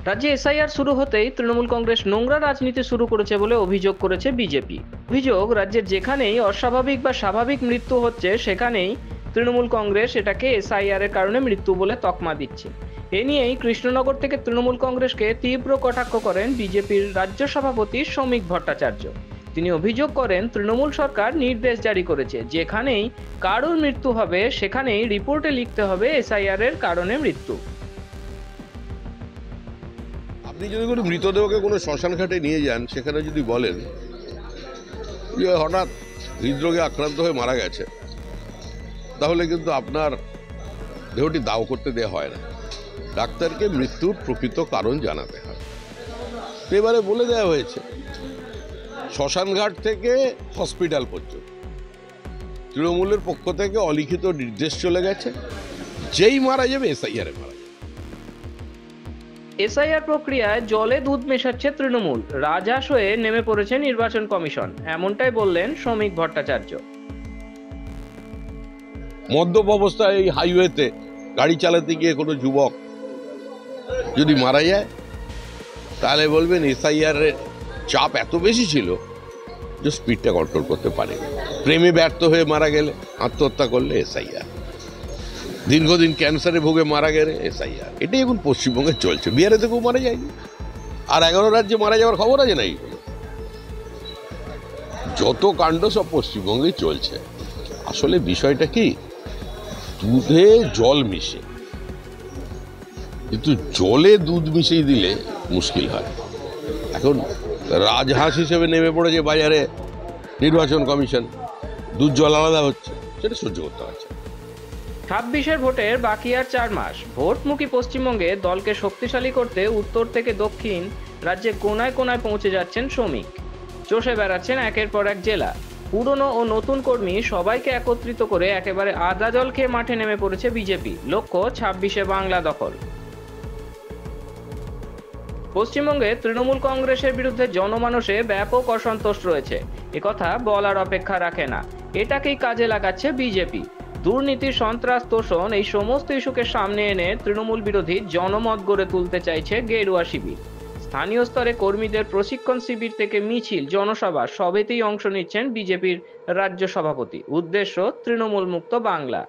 রাজ্যে এসআইআর শুরু হতেই তৃণমূল কংগ্রেস নোংরা রাজনীতি শুরু করেছে বলে অভিযোগ করেছে বিজেপি। অভিযোগ, রাজ্যের যেখানেই অস্বাভাবিক বা স্বাভাবিক মৃত্যু হচ্ছে সেখানেই তৃণমূল কংগ্রেস এটাকে এসআইআর এর কারণে মৃত্যু বলে তকমা দিচ্ছে। এ নিয়েই কৃষ্ণনগর থেকে তৃণমূল কংগ্রেসকে তীব্র কটাক্ষ করেন বিজেপির রাজ্য সভাপতি শ্রমিক ভট্টাচার্য। তিনি অভিযোগ করেন, তৃণমূল সরকার নির্দেশ জারি করেছে যেখানেই কারোর মৃত্যু হবে সেখানেই রিপোর্টে লিখতে হবে এসআইআর এর কারণে মৃত্যু। আপনি যদি কোনো মৃতদেহকে কোনো শ্মশান ঘাটে নিয়ে যান, সেখানে যদি বলেন যে হঠাৎ হৃদরোগে আক্রান্ত হয়ে মারা গেছে, তাহলে কিন্তু আপনার দেহটি দাও করতে দেওয়া হয় না, ডাক্তারকে মৃত্যুর প্রকৃত কারণ জানাতে হয়। তো এবারে বলে দেওয়া হয়েছে শ্মশানঘাট থেকে হসপিটাল পর্যন্ত তৃণমূলের পক্ষ থেকে অলিখিত নির্দেশ চলে গেছে, যেই মারা যাবে এসআইআরে মারা যাবে। এসআইআর প্রক্রিয়ায় জলে দুধ মেশাচ্ছে তৃণমূল, রাজহাঁস হয়ে নেমে পড়েছে নির্বাচন কমিশন, এমনটাই বললেন শ্রমিক ভট্টাচার্য। মদ্যপ অবস্থায় এই হাইওয়েতে গাড়ি চালাতে গিয়ে কোনো যুবক যদি মারা যায়, তাহলে বলবেন এসআইআর এর চাপ এত বেশি ছিল যে স্পিডটা কন্ট্রোল করতে পারেনি। প্রেমে ব্যর্থ হয়ে মারা গেলে, আত্মহত্যা করলে এসআইআর, দীর্ঘদিন ক্যান্সারে ভুগে মারা গেলে এসআইআর। এটাই এখন পশ্চিমবঙ্গে চলছে। বিহারে তো কেউ মারা যায়নি, আর 11 রাজ্যে মারা যাওয়ার খবর আছে নাই। যত কাণ্ড সব পশ্চিমবঙ্গেই চলছে। আসলে বিষয়টা কি, দুধে জল মিশে, কিন্তু জলে দুধ মিশিয়ে দিলে মুশকিল হয়। এখন রাজহাঁস হিসেবে নেমে পড়েছে বাজারে নির্বাচন কমিশন, দুধ জল আলাদা হচ্ছে, সেটা সহ্য করতে হচ্ছে। 26-এর ভোটের বাকি আর 4 মাস। ভোটমুখী পশ্চিমবঙ্গে দলকে শক্তিশালী করতে উত্তর থেকে দক্ষিণ রাজ্যে কোনায় কোনায় পৌঁছে যাচ্ছেন শ্রমিক। চষে বেড়াচ্ছেন একের পর এক জেলা। পুরনো ও নতুন কর্মী সবাইকে একত্রিত করে একেবারে আদা জল খেয়ে মাঠে নেমে পড়েছে বিজেপি। লক্ষ্য 26-এ বাংলা দখল। পশ্চিমবঙ্গে তৃণমূল কংগ্রেসের বিরুদ্ধে জনমানসে ব্যাপক অসন্তোষ রয়েছে, একথা বলার অপেক্ষা রাখে না। এটাকেই কাজে লাগাচ্ছে বিজেপি। দুর্নীতি, সন্ত্রাস, তোষণ, এই সমস্ত ইস্যুকে সামনে এনে তৃণমূল বিরোধী জনমত গড়ে তুলতে চাইছে গেরুয়া শিবির। স্থানীয় স্তরে কর্মীদের প্রশিক্ষণ শিবির থেকে মিছিল, জনসভা সবেতেই অংশ নিচ্ছেন বিজেপির রাজ্য সভাপতি। উদ্দেশ্য তৃণমূল মুক্ত বাংলা।